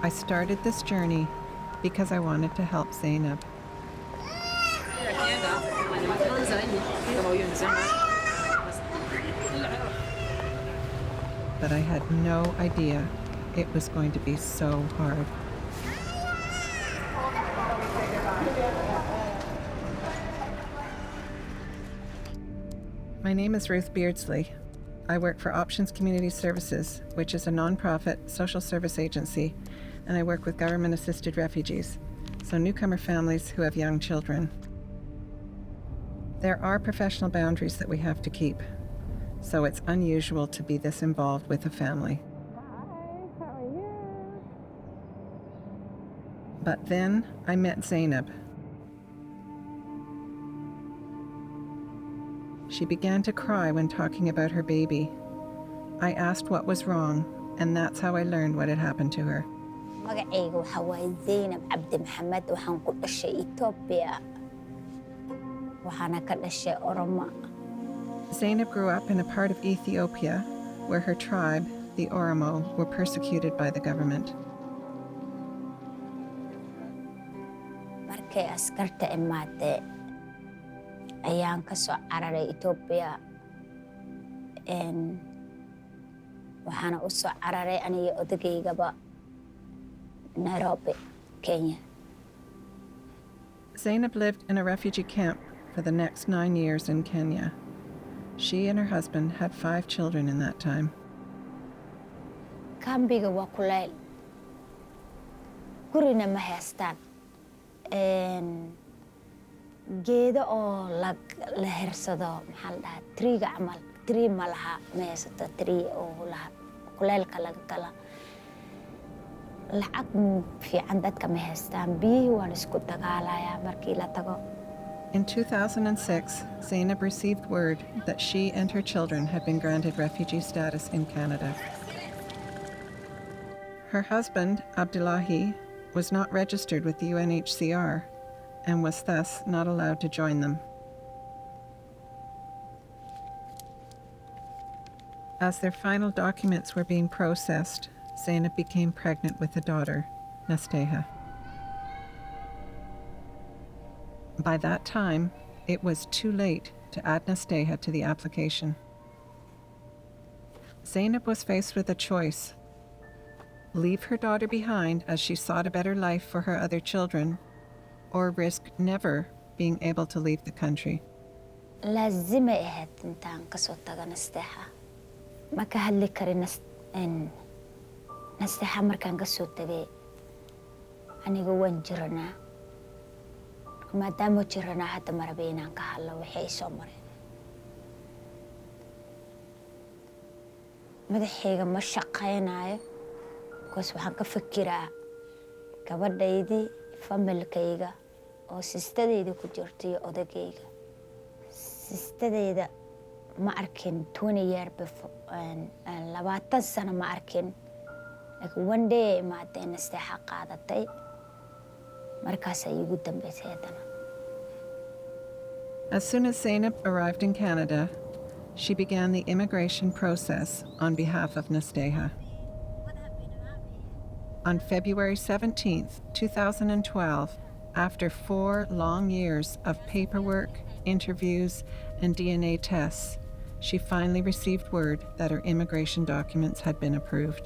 I started this journey because I wanted to help Zainab. But I had no idea it was going to be so hard. My name is Ruth Beardsley. I work for Options Community Services, which is a nonprofit social service agency, and I work with government-assisted refugees, so newcomer families who have young children. There are professional boundaries that we have to keep, so it's unusual to be this involved with a family. Hi, how are you? But then I met Zainab. She began to cry when talking about her baby. I asked what was wrong, and that's how I learned what had happened to her. magacayga waxa waaye Zainab Cabdi Maxamed waxaan ku dhashay Ethiopia waxaana ka dhashay Oromo. Zainab grew up in a part of Ethiopia where her tribe, the Oromo, were persecuted by the government. Markay askarta imaatay ayaan ka soo cararay Ethiopia waxaana u soo cararay aniga odageygaba Nairobi, Kenya. Zainab lived in a refugee camp for the next 9 years in Kenya. She and her husband had 5 children in that time. Kambiga waa kuleyl. Gurina ma haystaan. Geedo oo la hersado maxaa la dhahaa triga camal tree ma laha ma haysato tree oo laha kuleylka laga gala lacag fiican dadka ma haystaan biyihii waan isku dagaalayaa markii la tago. In 2006, Zainab received word that she and her children had been granted refugee status in Canada. Her husband, Abdullahi, was not registered with the UNHCR and was thus not allowed to join them. As their final documents were being processed, Zainab became pregnant with a daughter, Nasteha. By that time, it was too late to add Nasteha to the application. Zainab was faced with a choice: leave her daughter behind as she sought a better life for her other children, or risk never being able to leave the country. لازم ahayd intaan kasoo tago Nasteha ma ka hadli karin Nasteha markaan kasoo tagay aniga waan jiranaa maadaama jiranaa hadda marabe inaan ka hadlo waxay soo mareen madaxayga ma shaqaynayo because waxaan ka fikiraa gabadhaydii familkayga oo sistadayda ku jirta iyo odagayga sistadayda ma arkin 20 year before 20 sano ma arkin like one day imaatay Nasteha qaadatay markaas ay ugu dambeysay hadana. As soon as Zainab arrived in Canada, she began the immigration process on behalf of Nasteha. On February 17th, 2012, after 4 long years of paperwork, interviews, and DNA tests, she finally received word that her immigration documents had been approved.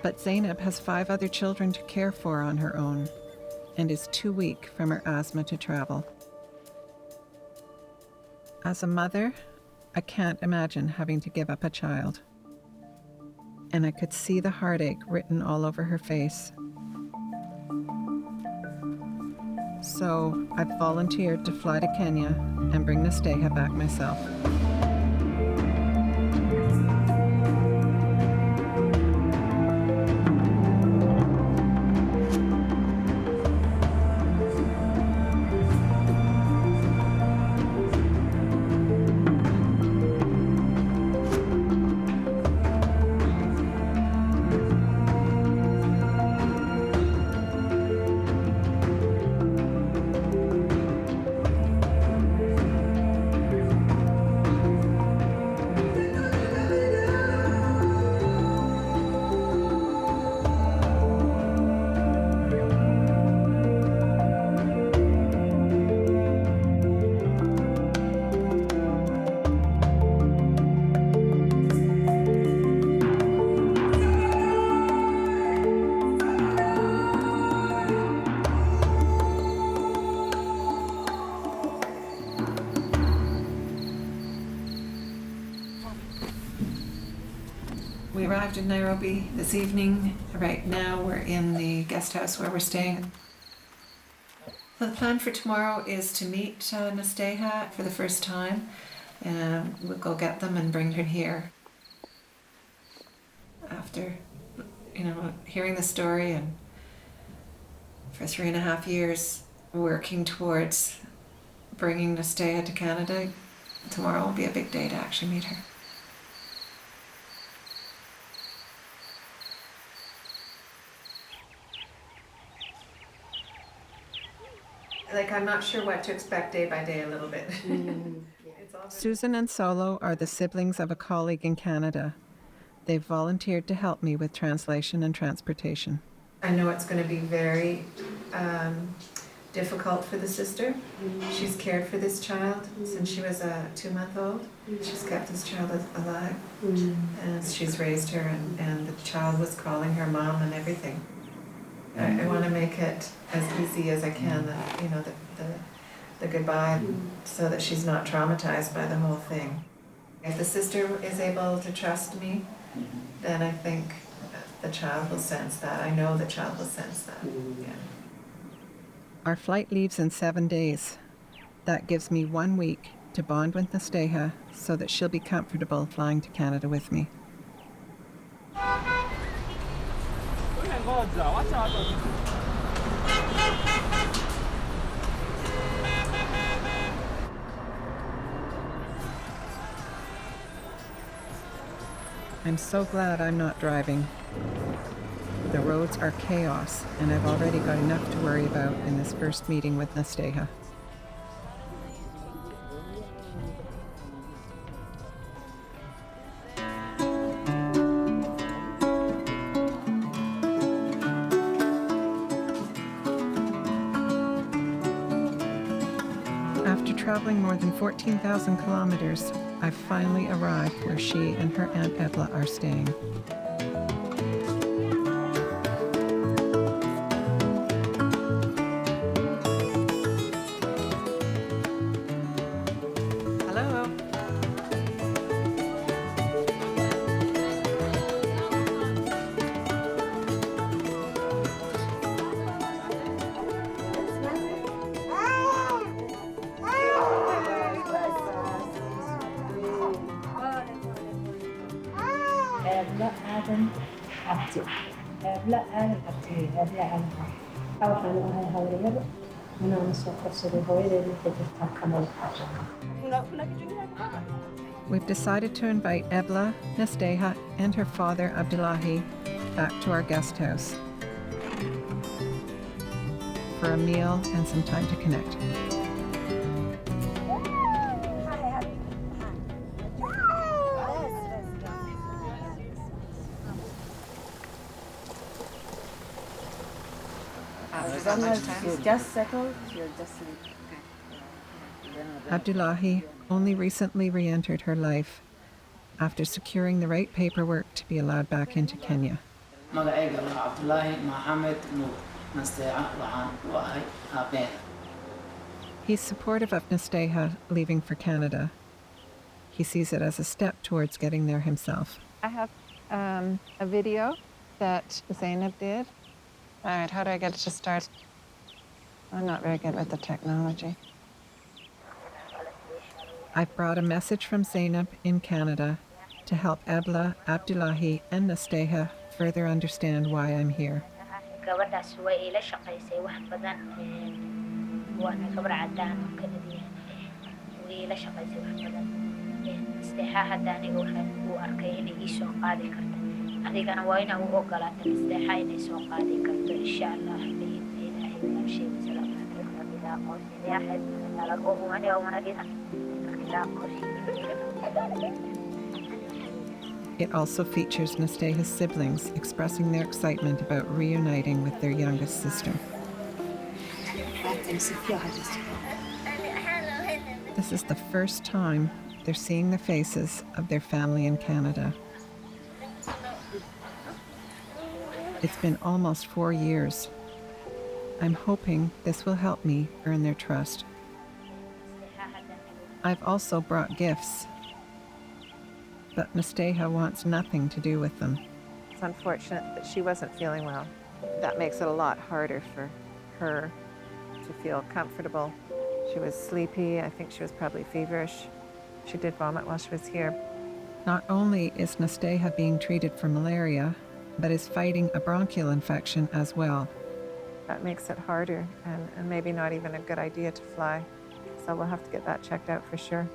But Zainab has 5 other children to care for on her own and is too weak from her asthma to travel. As a mother, I can't imagine having to give up a child. And I could see the heartache written all over her face. So I've volunteered to fly to Kenya and bring Nasteha back myself. arrived in Nairobi this evening. Right now we're in the guest house where we're staying. So the plan for tomorrow is to meet Nasteha for the first time. We'll go get them and bring her here. After, hearing the story and for 3.5 years working towards bringing Nasteha to Canada, tomorrow will be a big day to actually meet her. I'm not sure what to expect day by day a little bit. Susan and Solo are the siblings of a colleague in Canada. They've volunteered to help me with translation and transportation. I know it's going to be very difficult for the sister. She's cared for this child since she was a 2-month-old. She's kept this child alive. And she's raised her, and the child was calling her mom and everything. I want to make it as easy as I can, the goodbye, so that she's not traumatized by the whole thing. If the sister is able to trust me, then I think the child will sense that. I know the child will sense that. Yeah. Our flight leaves in 7 days. That gives me 1 week to bond with Nasteha so that she'll be comfortable flying to Canada with me. I'm so glad I'm not driving. The roads are chaos, and I've already got enough to worry about in this first meeting with Nasteha. After traveling more than 14,000 kilometers, I've finally arrived where she and her Aunt Ebla are staying. Hello. We've decided to invite Ebla, Nasteha, and her father Abdullahi back to our guest house for a meal and some time to connect. Just settled. You're just Abdullahi only recently re-entered her life after securing the right paperwork to be allowed back into Kenya. He's supportive of Nasteha leaving for Canada. He sees it as a step towards getting there himself. I have a video that Zainab did. All right, how do I get it to start? I'm not very good with the technology. I've brought a message from Zainab in Canada to help Ebla, Abdullahi, and Nasteha further understand why I'm here. It also features Nasteha's siblings expressing their excitement about reuniting with their youngest sister. This is the first time they're seeing the faces of their family in Canada. It's been almost 4 years. I'm hoping this will help me earn their trust. I've also brought gifts. but Nasteha wants nothing to do with them. It's unfortunate that she wasn't feeling well. That makes it a lot harder for her to feel comfortable. She was sleepy. I think she was probably feverish. She did vomit while she was here. Not only is Nasteha being treated for malaria, but is fighting a bronchial infection as well. That makes it harder and maybe not even a good idea to fly. So we'll have to get that checked out for sure.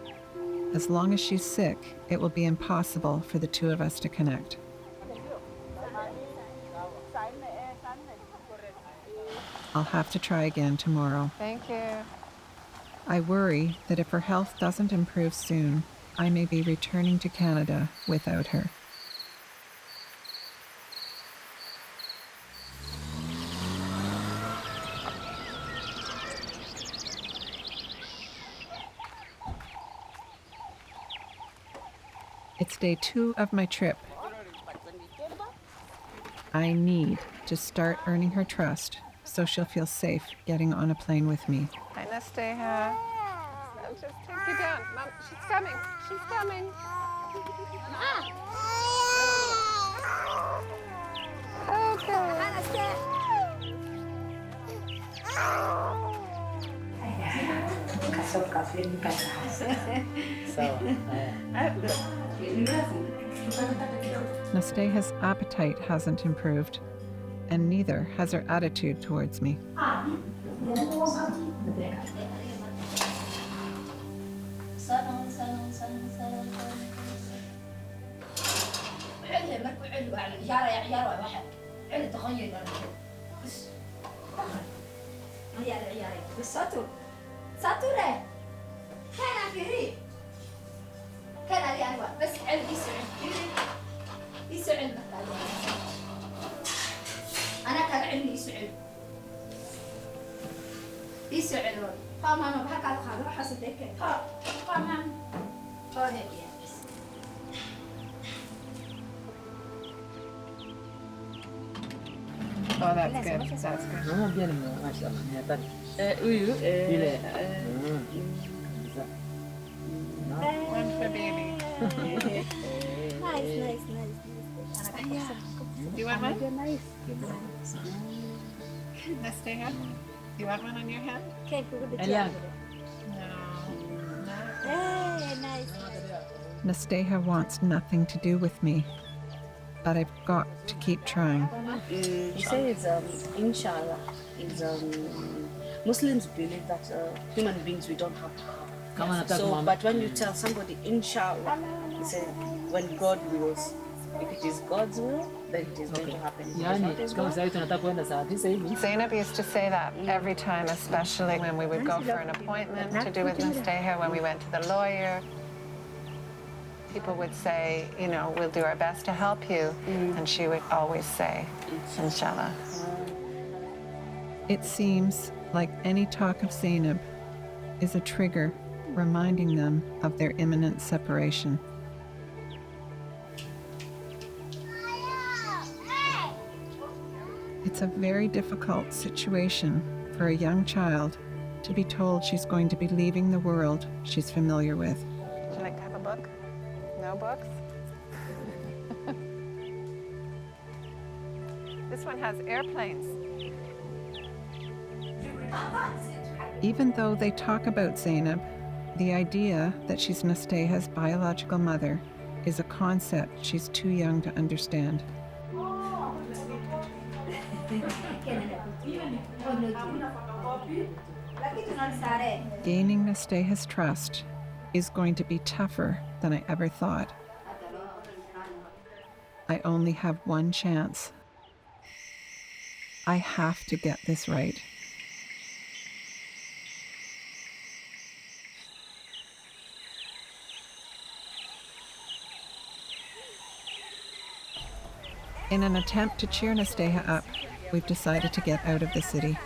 As long as she's sick, it will be impossible for the two of us to connect. I'll have to try again tomorrow. Thank you. I worry that if her health doesn't improve soon, I may be returning to Canada without her. It's day 2 of my trip. I need to start earning her trust so she'll feel safe getting on a plane with me. Hi, Nasteha. I'll just take you down. Mom, she's coming. She's coming. Nasteha's appetite hasn't improved, and neither has her attitude towards me. Oh, that's good. That's good. One for baby. Nice. Do you want one? Nasteha? You want one on your hand? No. Nasteha wants nothing to do with me, but I've got to keep trying. He says, inshallah, Muslims believe that human beings, we don't have power. So, but when you tell somebody, inshallah, he said, when God wills, if it is God's will, then it is going to happen. If it is not God's will, Zainab used to say that every time, especially when we would go for an appointment to do with Nasteha, when we went to the lawyer. People would say, you know, we'll do our best to help you. And she would always say, inshallah. It seems like any talk of Zainab is a trigger reminding them of their imminent separation. It's a very difficult situation for a young child to be told she's going to be leaving the world she's familiar with. Would you like to have a book? No books? This one has airplanes. Even though they talk about Zainab, the idea that she's Nasteha's biological mother is a concept she's too young to understand. Gaining Nasteha's trust is going to be tougher than I ever thought. I only have one chance. I have to get this right. In an attempt to cheer Nasteha up, we've decided to get out of the city.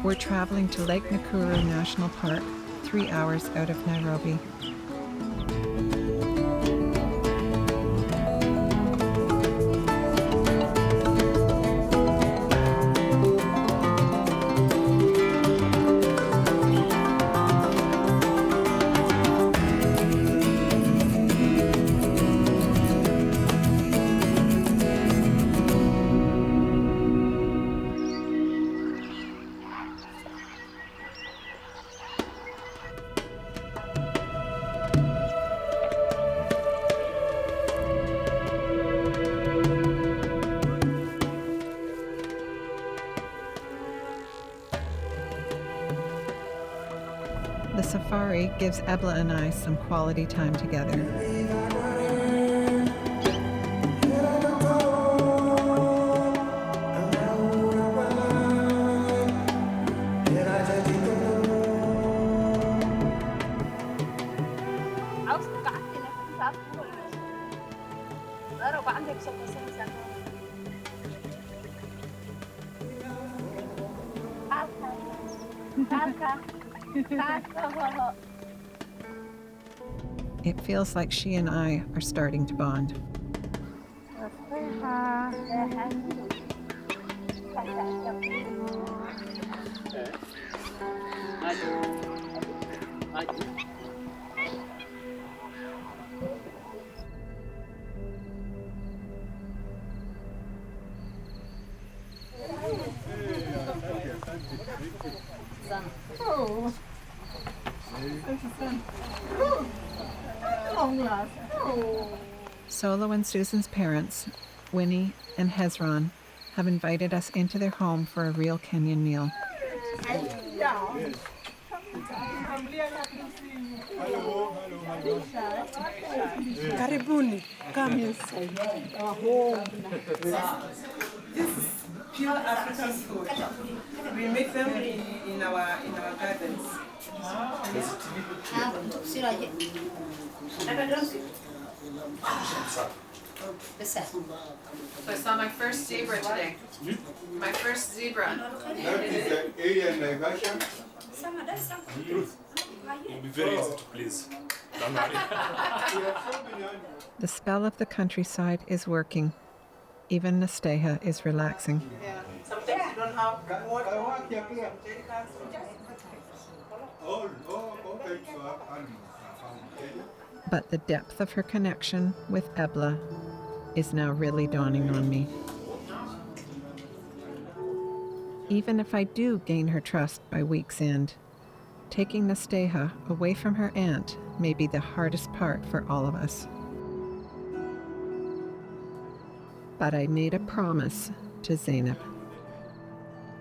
We're traveling to Lake Nakuru National Park, 3 hours out of Nairobi. The safari gives Ebla and I some quality time together. It feels like she and I are starting to bond. Solo and Susan's parents, Winnie and Hezron, have invited us into their home for a real Kenyan meal. Karibuni, come inside our home. This is pure African food. We make them in our gardens. So I saw my first zebra today. My first zebra. That is the alien diversion. It'll be very easy to please. Don't worry. The spell of the countryside is working. Even Nasteha is relaxing. Sometimes you don't have water. But the depth of her connection with Ebla is now really dawning on me. Even if I do gain her trust by week's end, taking Nasteha away from her aunt may be the hardest part for all of us. But I made a promise to Zainab.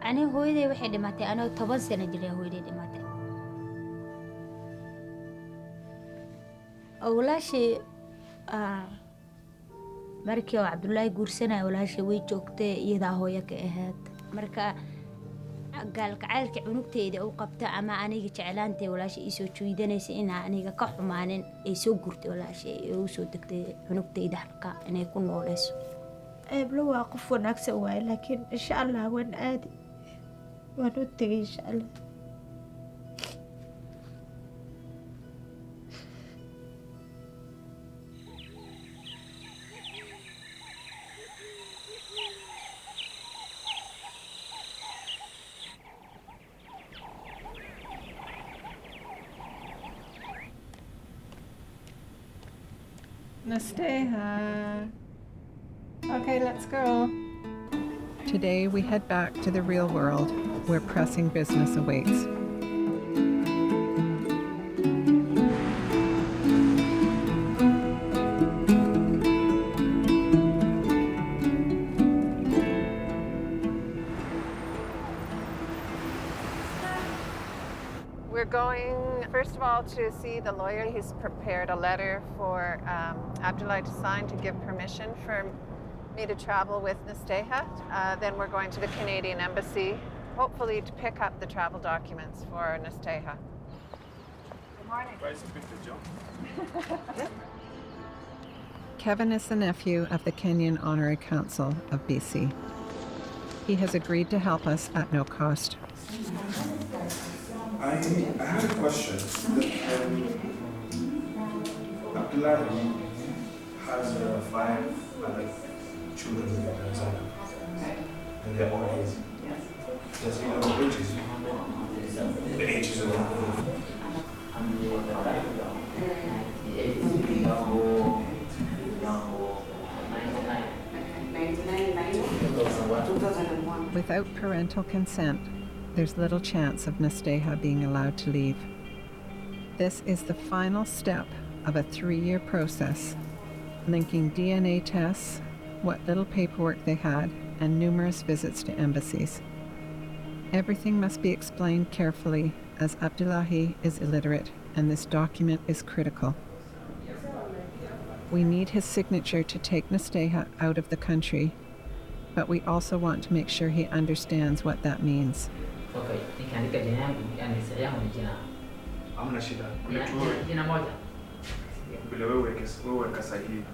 ani hooyaday waxay dhimatay anoo 10 sano jiray hooyaday dhimatay walaashii markii oo Cabdullaahi guursanay walaashii way joogtay iyadaa hooyo ka ahayd marka gaalkacaylka cunugteeda uu qabta ama aniga jeclaantay walaashii ii soo jeedinaysa in aniga ka xumaanin ay soo gurtay walaashii ay u soo degtay cunugteeda halka inay ku nooleyso Ebla waa qof wanaagsan waay laakiin insha Allah waan aadi waan u tagay insha Allah Nasteha. Okay, let's go. Today we head back to the real world where pressing business awaits. We're going, first of all, to see the lawyer. He's prepared a letter for Abdullah to sign to give permission for me to travel with Nasteha. Then we're going to the Canadian Embassy, hopefully to pick up the travel documents for Nasteha. Good morning. Try to pick the job. Kevin is the nephew of the Kenyan Honorary Council of BC. He has agreed to help us at no cost. I had a question. Abdullah has 5 other children in Tanzania, and they're all his. Does he know the ages? The ages of them? Without parental consent, there's little chance of Nasteha being allowed to leave. This is the final step of a 3-year process, linking DNA tests, what little paperwork they had, and numerous visits to embassies. Everything must be explained carefully as Abdullahi is illiterate and this document is critical. We need his signature to take Nasteha out of the country, but we also want to make sure he understands what that means. Okay, nikiandika jina yangu, yani yangu ni jina. Hamna shida. Jina moja. Vile wewe weka sahihi.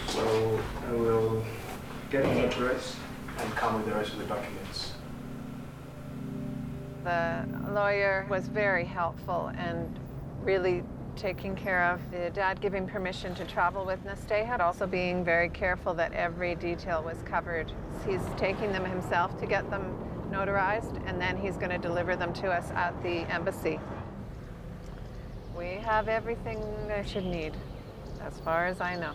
So I will get the address and come with the rest of the documents. The lawyer was very helpful and really taking care of the dad giving permission to travel with Nasteha, also being very careful that every detail was covered. He's taking them himself to get them notarized, and then he's going to deliver them to us at the embassy. We have everything I should need, as far as I know.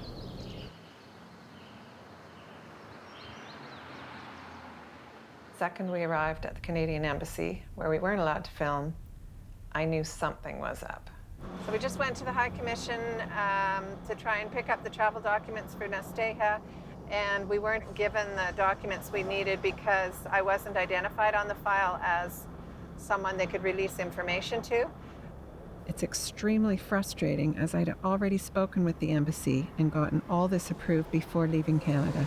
Second we arrived at the Canadian Embassy, where we weren't allowed to film, I knew something was up. So we just went to the High Commission to try and pick up the travel documents for Nasteha, and we weren't given the documents we needed because I wasn't identified on the file as someone they could release information to. It's extremely frustrating as I'd already spoken with the embassy and gotten all this approved before leaving Canada.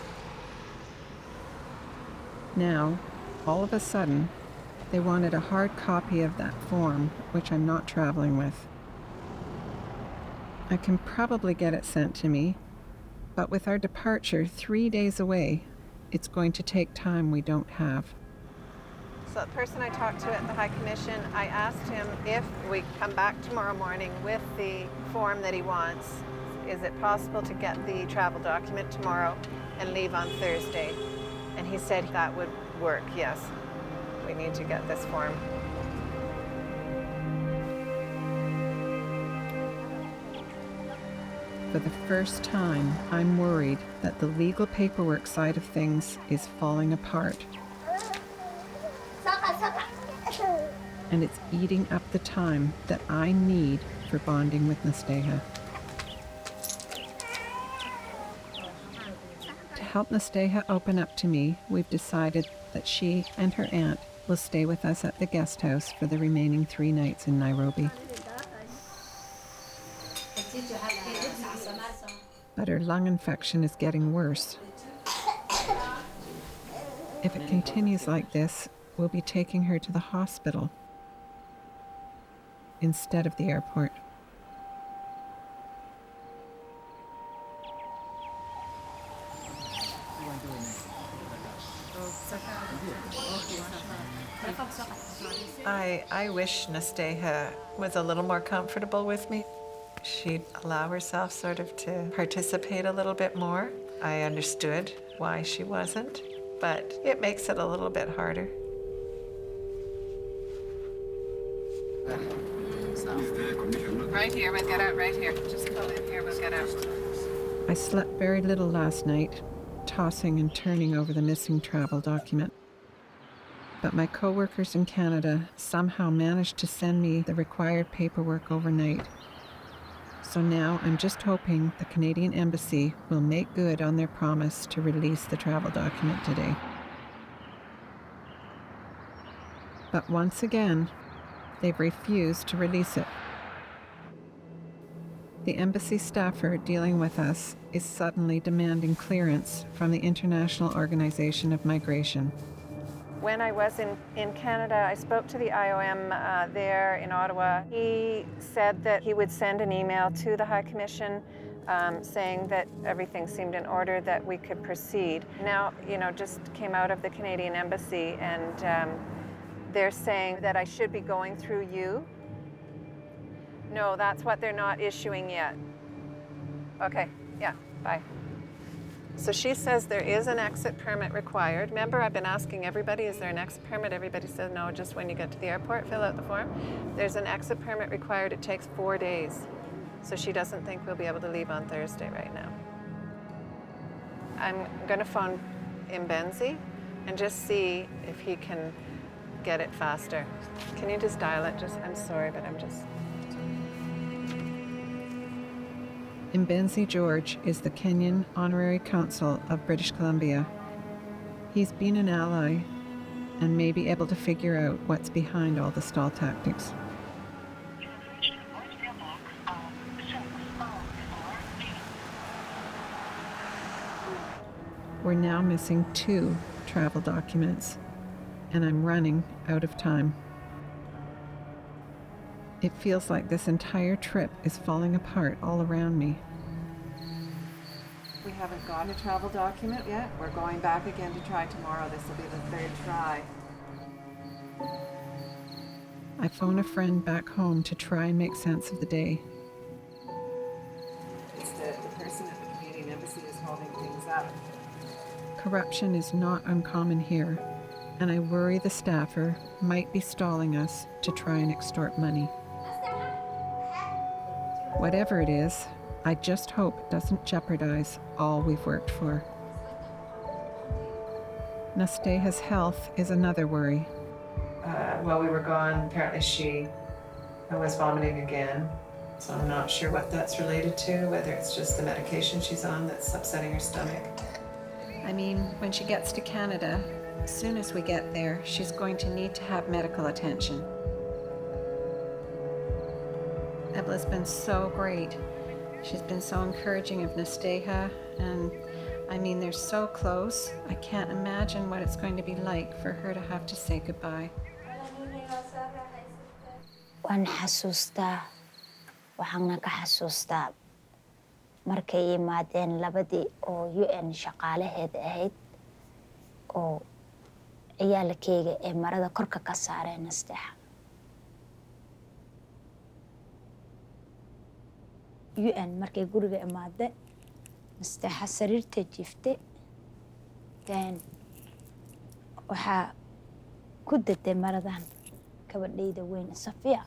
Now, all of a sudden, they wanted a hard copy of that form, which I'm not traveling with. I can probably get it sent to me, but with our departure 3 days away, it's going to take time we don't have. So the person I talked to at the High Commission, I asked him if we come back tomorrow morning with the form that he wants, is it possible to get the travel document tomorrow and leave on Thursday? And he said that would work, yes. We need to get this form. For the first time, I'm worried that the legal paperwork side of things is falling apart. And it's eating up the time that I need for bonding with Nasteha. To help Nasteha open up to me, we've decided that she and her aunt will stay with us at the guest house for the remaining 3 nights in Nairobi. But her lung infection is getting worse. If it continues like this, we'll be taking her to the hospital instead of the airport. I wish Nasteha was a little more comfortable with me. She'd allow herself sort of to participate a little bit more. I understood why she wasn't, but it makes it a little bit harder. Right here, we'll get out right here. Just pull in here, we'll get out. I slept very little last night, tossing and turning over the missing travel document. But my co-workers in Canada somehow managed to send me the required paperwork overnight. So now I'm just hoping the Canadian Embassy will make good on their promise to release the travel document today. But once again, they've refused to release it. The embassy staffer dealing with us is suddenly demanding clearance from the International Organization of Migration. When I was in Canada, I spoke to the IOM there in Ottawa. He said that he would send an email to the High Commission saying that everything seemed in order, that we could proceed. Now, just came out of the Canadian Embassy, and they're saying that I should be going through you. No, that's what they're not issuing yet. Okay, yeah, bye. So she says there is an exit permit required. Remember, I've been asking everybody, is there an exit permit? Everybody says no, just when you get to the airport, fill out the form. There's an exit permit required. It takes 4 days. So she doesn't think we'll be able to leave on Thursday right now. I'm going to phone Mbenzi and just see if he can get it faster. Can you just dial it? I'm sorry, but I'm just... Mbenzi George is the Kenyan Honorary Consul of British Columbia. He's been an ally and may be able to figure out what's behind all the stall tactics. We're now missing 2 travel documents, and I'm running out of time. It feels like this entire trip is falling apart all around me. We haven't got a travel document yet. We're going back again to try tomorrow. This will be the 3rd try. I phone a friend back home to try and make sense of the day. It's the person at the Canadian Embassy is holding things up. Corruption is not uncommon here, and I worry the staffer might be stalling us to try and extort money. Whatever it is, I just hope it doesn't jeopardize all we've worked for. Nasteha's health is another worry. While we were gone, apparently she was vomiting again, so I'm not sure what that's related to, whether it's just the medication she's on that's upsetting her stomach. I mean, when she gets to Canada, as soon as we get there, she's going to need to have medical attention. Ebla's been so great. She's been so encouraging of Nasteha, and I mean, they're so close. I can't imagine what it's going to be like for her to have to say goodbye. Waan xasuustaa, waxaan ka xasuustaa markay yimaadeen labadii oo UN shaqaalaheed ahayd oo ciyaalkayga ee marada korka ka saareen Nasteha. UN markay guriga imaade Nasteha sariirta jiftay waxaa ku daday maradan gabadhayda weyn Safiya.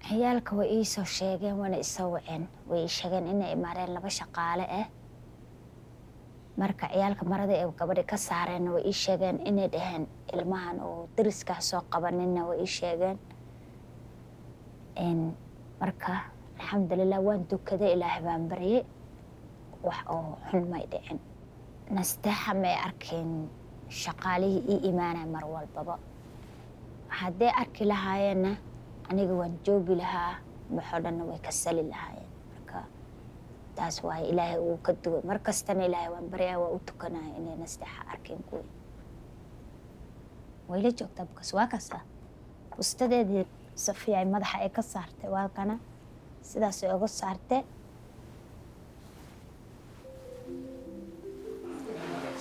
ciyaalka way ii soo sheegeen wana isoo waceen way ii sheegeen inay imaareen 2 shaqaale ah marka ciyaalka marada ee gabadha ka saareen way ii sheegeen inay dhaheen ilmahan oo dariska soo qabanina way ii sheegeen marka alxamdulillah waan dukaday ilaahay baan baryay wax oo xun may dhicin. Nasteha may arkeen shaqaalihii ii imaanay mar walbaba haddii arki lahaayeen aniga waan joogi lahaa maxodana way ka sali lahaayeen marka taas waa ilaahay uu ka duway markastana ilaahay waan baryaa waa u tukanaa inay Nasteha arkeen kuwi way la joogtaa bukas waa kasta ustadeedii Safiya ay madaxa ay ka saartay waa kana sidaas ay uga saartay.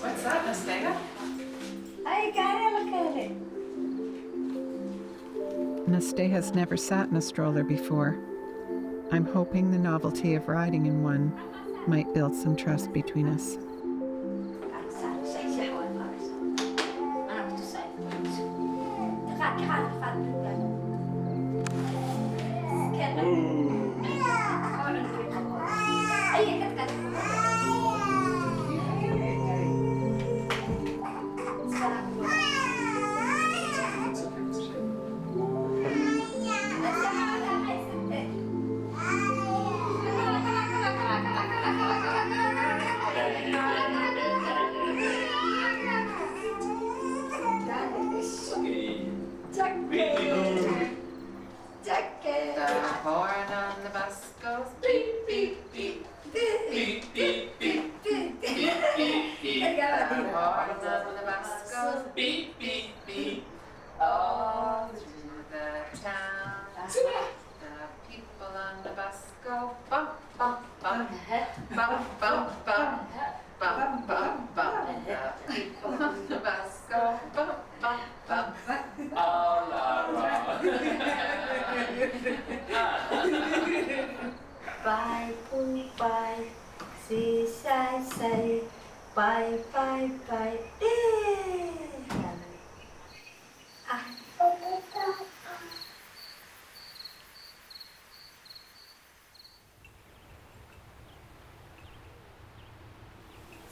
What's that, Nasteha? Ay, kare. Nasteha's never sat in a stroller before. I'm hoping the novelty of riding in one might build some trust between us. Bye, boo, bye. See, say, bye, bye, bye.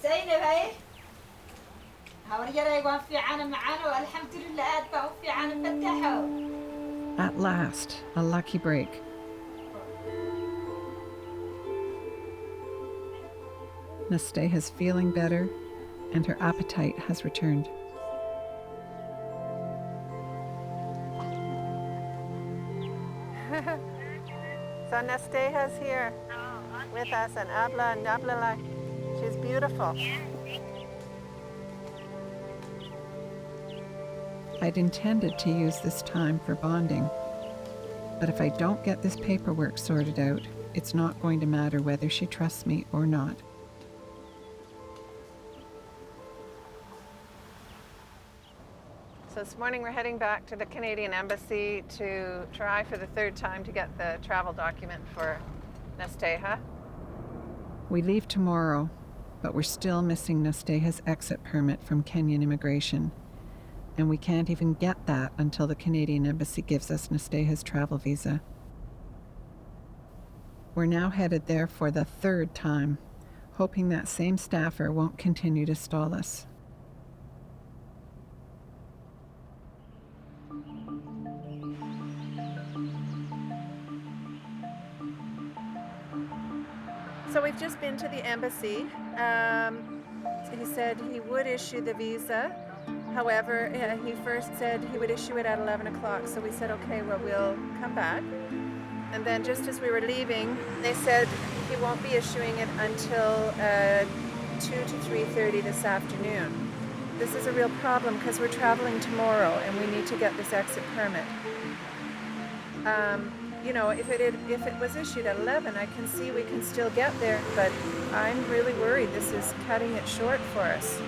زينب هاي هورجري وان في عنا معانا والحمد لله أتبع في عنا فتحوا. At last, a lucky break. Nasteh is feeling better and her appetite has returned. So Nasteh's here with us, and Abla and Nablala. She's beautiful. I'd intended to use this time for bonding, but if I don't get this paperwork sorted out, it's not going to matter whether she trusts me or not. So this morning we're heading back to the Canadian Embassy to try for the third time to get the travel document for Nasteh. We leave tomorrow, but we're still missing Nasteh's exit permit from Kenyan immigration, and we can't even get that until the Canadian Embassy gives us Nasteh's travel visa. We're now headed there for the third time, hoping that same staffer won't continue to stall us. So we've just been to the embassy. He said he would issue the visa. However, he first said he would issue it at 11 o'clock. So we said, okay, well, we'll come back. And then just as we were leaving, they said he won't be issuing it until 2 to 3:30 this afternoon. This is a real problem because we're traveling tomorrow and we need to get this exit permit. You know, if it was issued at 11, I can see we can still get there, but I'm really worried this is cutting it short for us.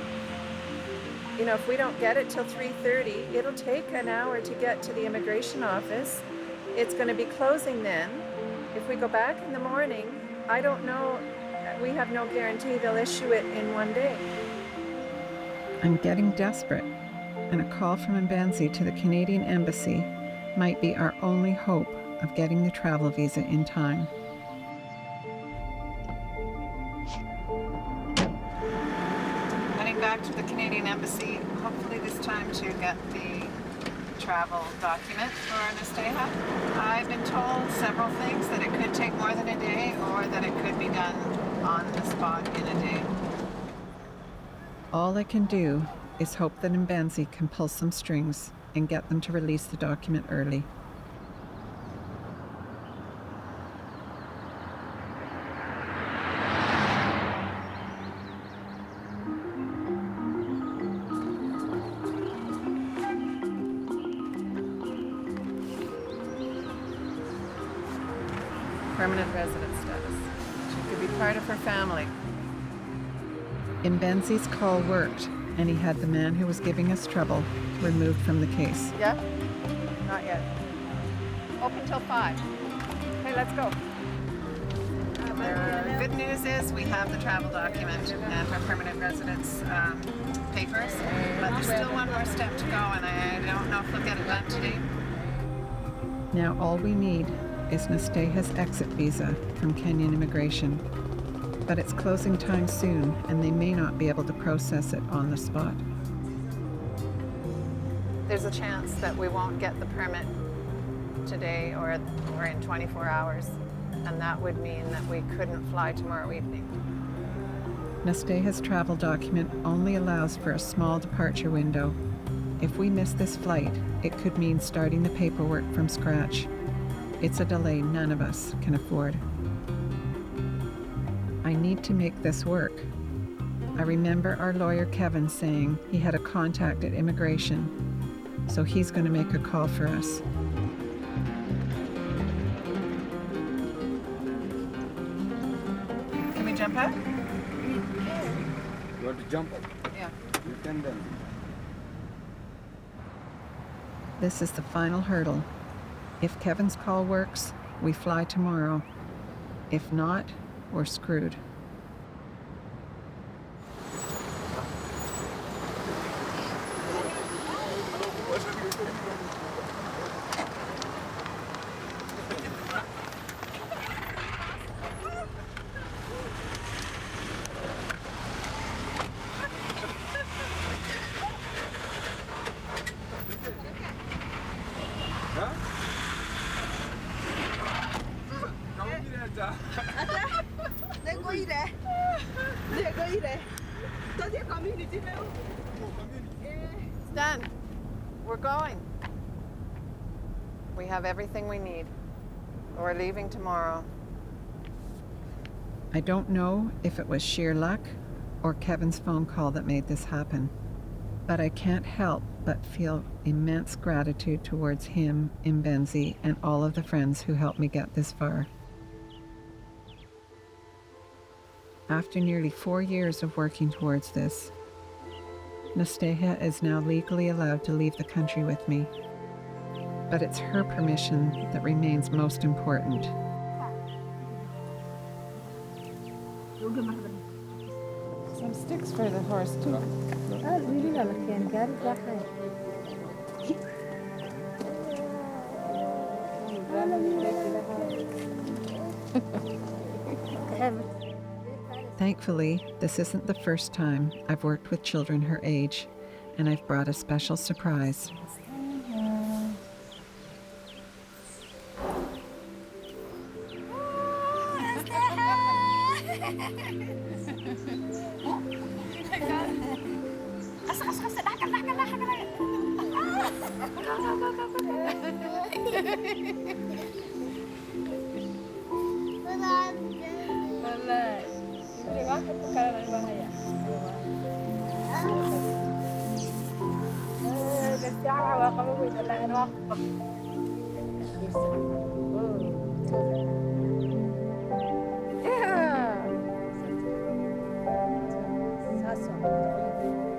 You know, if we don't get it till 3:30, it'll take an hour to get to the immigration office. It's going to be closing then. If we go back in the morning, I don't know, we have no guarantee they'll issue it in one day. I'm getting desperate, and a call from Mbanzi to the Canadian Embassy might be our only hope of getting the travel visa in time. Heading back to the Canadian Embassy, hopefully this time to get the travel document for Nasteh. I've been told several things, that it could take more than a day or that it could be done on the spot in a day. All I can do is hope that Mbanzi can pull some strings and get them to release the document early. Permanent resident status. She could be part of her family. Mbanzi's call worked, and he had the man who was giving us trouble removed from the case. Yeah? Not yet. Open till 5. Okay, let's go. The good news is we have the travel document and her permanent residence papers, but there's still one more step to go, and I don't know if we'll get it done today. Now all we need is Nasteh's exit visa from Kenyan immigration, but it's closing time soon, and they may not be able to process it on the spot. There's a chance that we won't get the permit today or in 24 hours, and that would mean that we couldn't fly tomorrow evening. Nasteh's travel document only allows for a small departure window. If we miss this flight, it could mean starting the paperwork from scratch. It's a delay none of us can afford. I need to make this work. I remember our lawyer Kevin saying he had a contact at immigration, so he's going to make a call for us. Can we jump out? You want to jump up? Yeah. You can then. This is the final hurdle. If Kevin's call works, we fly tomorrow. If not, we're screwed. Stan, we're going. We have everything we need. We're leaving tomorrow. I don't know if it was sheer luck or Kevin's phone call that made this happen, but I can't help but feel immense gratitude towards him, Mbenzi, and all of the friends who helped me get this far. After nearly 4 years of working towards this, Nasteha is now legally allowed to leave the country with me, but it's her permission that remains most important. Some sticks for the horse too. Thankfully, this isn't the first time I've worked with children her age, and I've brought a special surprise.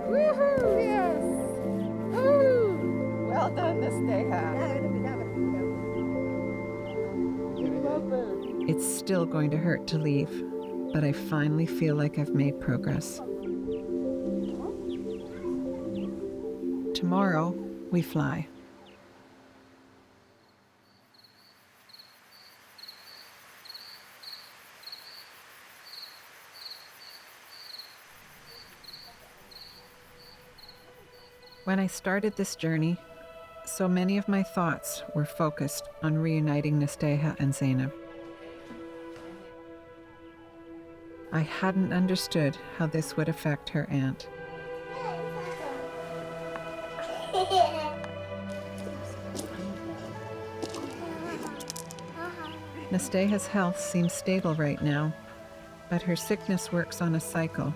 Woohoo! Yes! Woo! Well done, Nasteha. It's still going to hurt to leave, but I finally feel like I've made progress. Tomorrow, we fly. When I started this journey, so many of my thoughts were focused on reuniting Nasteha and Zainab. I hadn't understood how this would affect her aunt. Nasteha's health seems stable right now, but her sickness works on a cycle,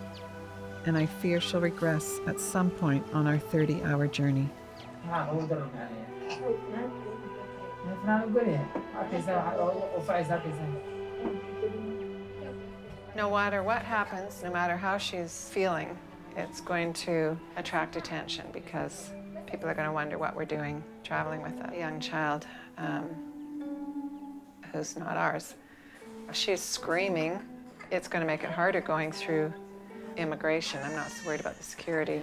and I fear she'll regress at some point on our 30-hour journey. No matter what happens, no matter how she's feeling, it's going to attract attention because people are going to wonder what we're doing traveling with a young child who's not ours. If she's screaming, it's going to make it harder going through immigration. I'm not so worried about the security.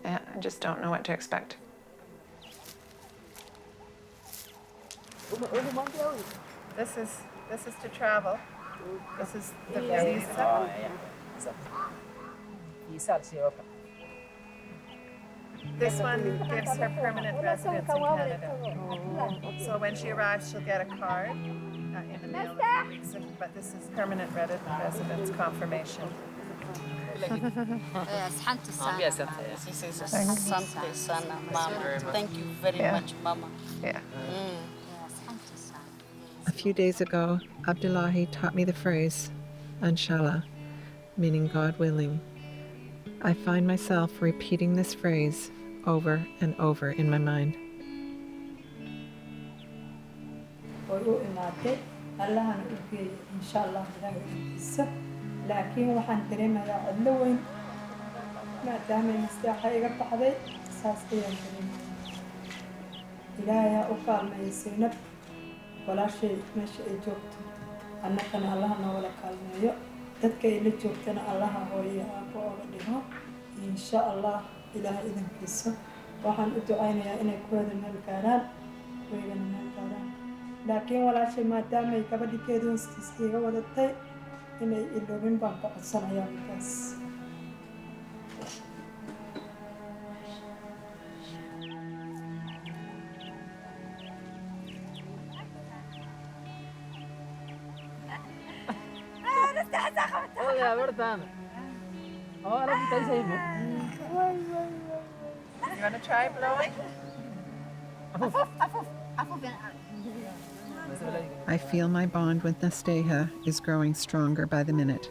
Yeah, I just don't know what to expect. This is to travel. This is the visa. This one gives her permanent residence in Canada. So when she arrives, she'll get a card in the mail in a few weeks. But this is permanent residence confirmation. Thank you very much, Mama. Yeah. A few days ago, Abdullahi taught me the phrase, Inshallah, meaning God willing. I find myself repeating this phrase over and over in my mind. laakiin waxaan dareemayaa cidlo weyn maadaama mistaaxa iga baxday saas ayaan dareemayaa ilaahay ha u kaalmeeyo Zaynab walaashay meesha ay joogto annagana allaha noogala kaalmeeyo dadka ay la joogtana allaha hooyo aabbo ooga dhigo insha allah ilaahay idankiisa waxaan u ducaynayaa inay kuwada meel gaaraan waygana meel gaaraan laakiin walaashay maadaama ay gabadhikeedu hoostiisa iga wadatay inay iloobin baan ka codsanayaa markaas want to try blowing? I feel my bond with Nasteja is growing stronger by the minute.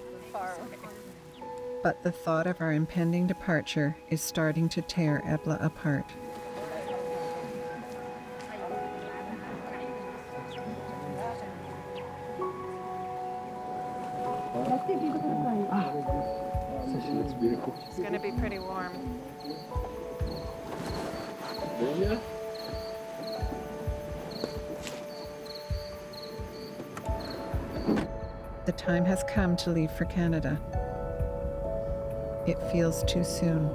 But the thought of our impending departure is starting to tear Ebla apart. She looks beautiful. It's going to be pretty warm. Yeah. The time has come to leave for Canada. It feels too soon.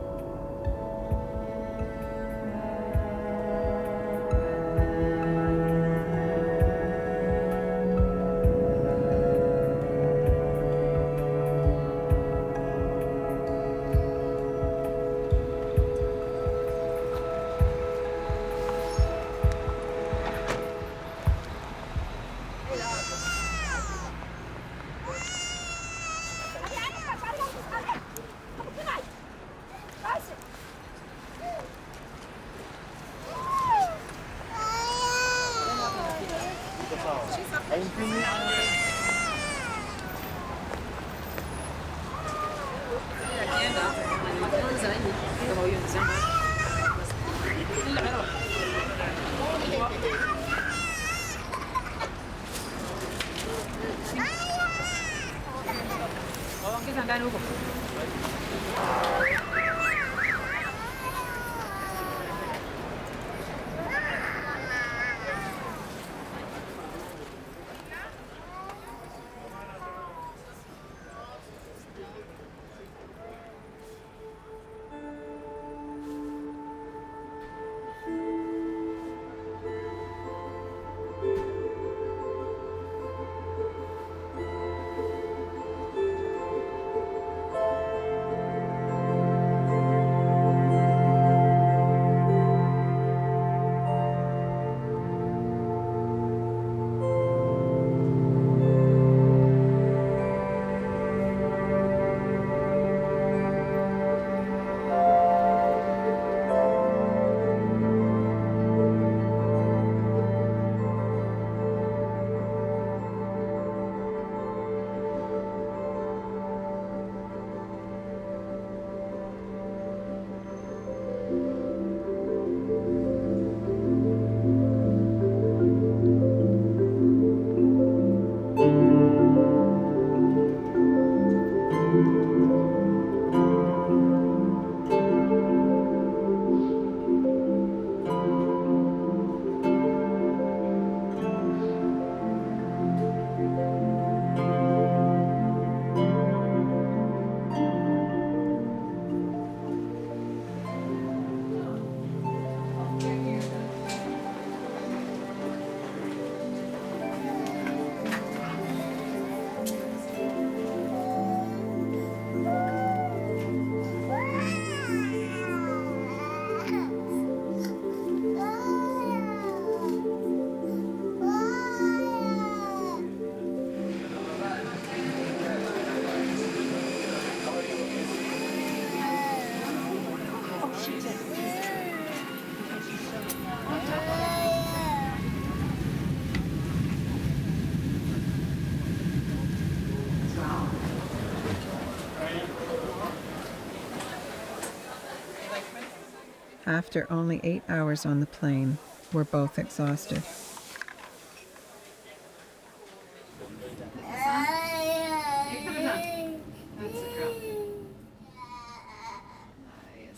After only 8 hours on the plane, we're both exhausted.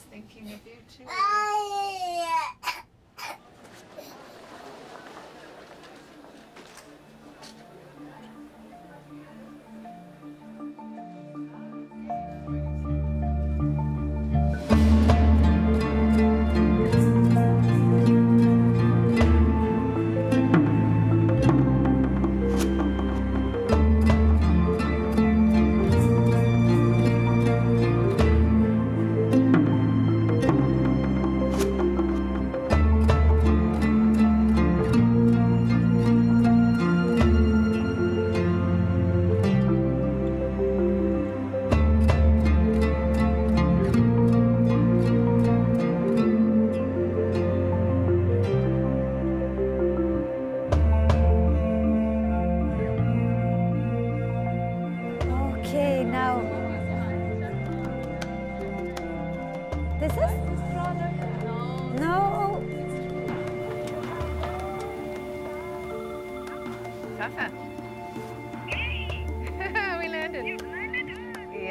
Thinking of you too.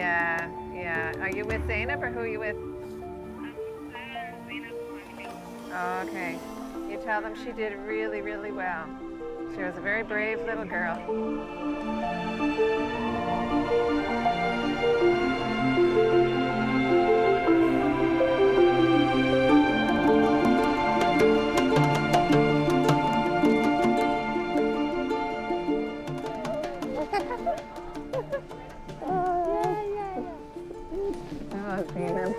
Yeah, yeah. Are you with Zainab or who are you with? Oh, okay. You tell them she did really, really well. She was a very brave little girl. Oh, Zainab.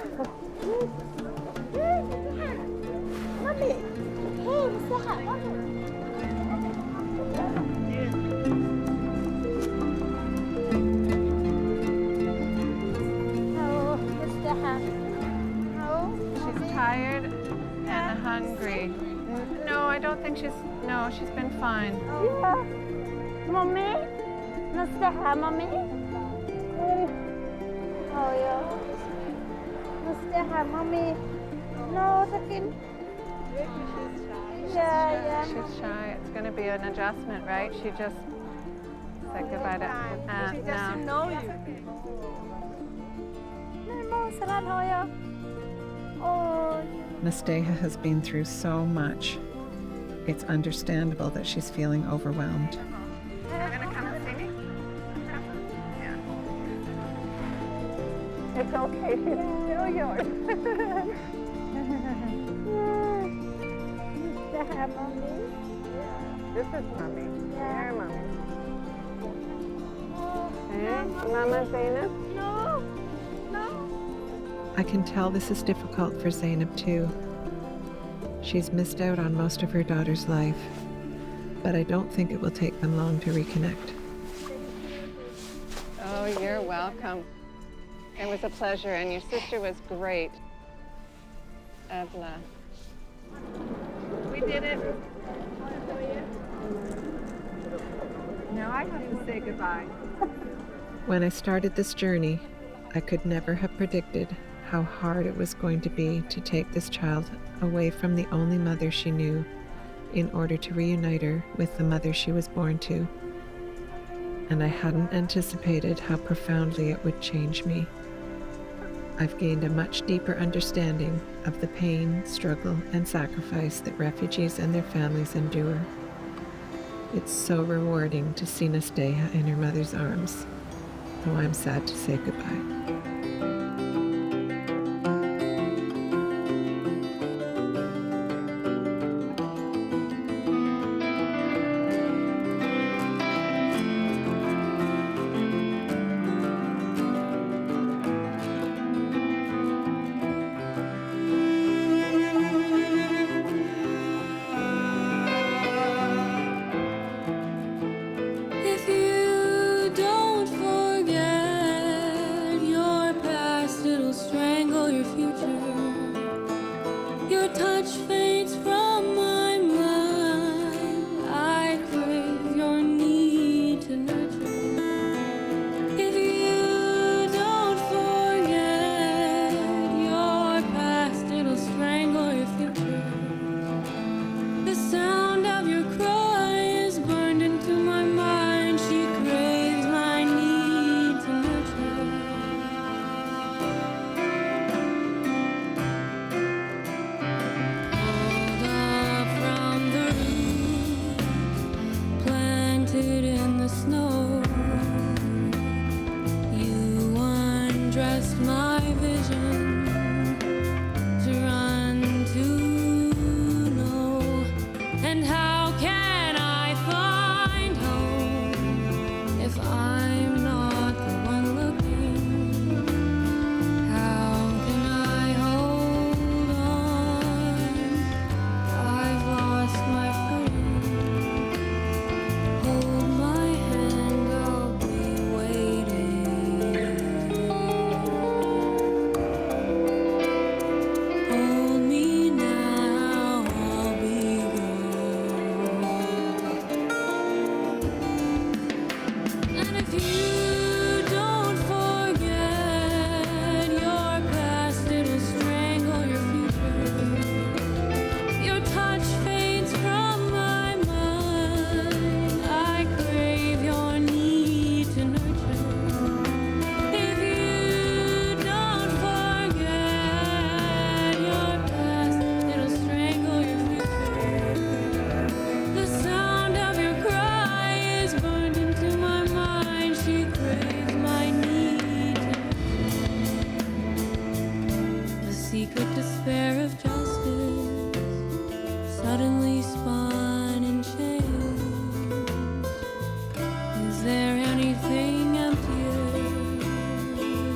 Mommy. Hey, مساحة. Mommy. She's tired and hungry. No, I don't think she's been fine. Yeah. Mommy. مساحة, mommy. Oh, yeah. مساحة, mommy. No, second. Yeah. She's shy. It's going to be an adjustment, right? She just said goodbye to Aunt. She doesn't know you. Nasteha has been through so much. It's understandable that she's feeling overwhelmed. You're going to come and see me? Yeah. It's okay. She's still yours. This is Mommy. Your Mommy. Hey, Mama Zainab? No. I can tell this is difficult for Zainab too. She's missed out on most of her daughter's life, but I don't think it will take them long to reconnect. Oh, you're welcome. It was a pleasure, and your sister was great. Evla. We did it. Now I have to say goodbye. When I started this journey, I could never have predicted how hard it was going to be to take this child away from the only mother she knew in order to reunite her with the mother she was born to. And I hadn't anticipated how profoundly it would change me. I've gained a much deeper understanding of the pain, struggle, and sacrifice that refugees and their families endure. It's so rewarding to see Nasteha in her mother's arms, though I'm sad to say goodbye. If you don't forget your past, it'll strangle your future. Your touch fades from my mind. I crave your need to nurture. If you don't forget your past, it'll strangle your future. The sound of your cry is burned into my mind. She craves my need to nurture. Pulled up from the roots, planted in the snow. You undressed my vision to run to know. And how can I find home if I'm not the one looking? How can I hold on? I've lost my footing. Hold my hand, I'll be waiting. Is there anything emptier?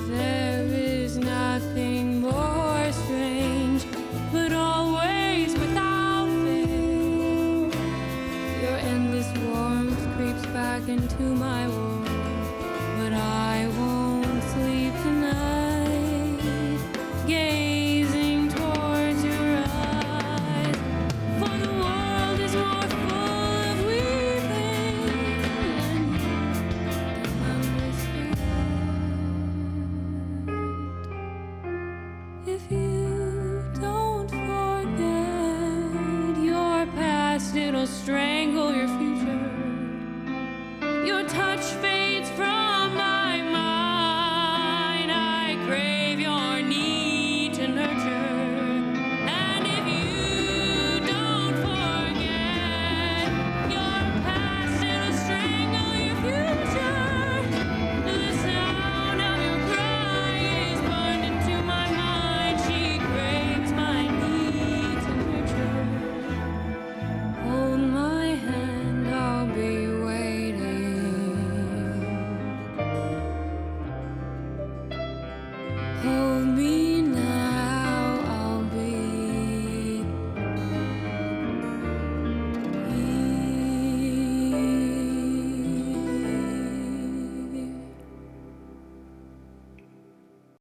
There is nothing more strange, but always without fail. Your endless warmth creeps back into my world.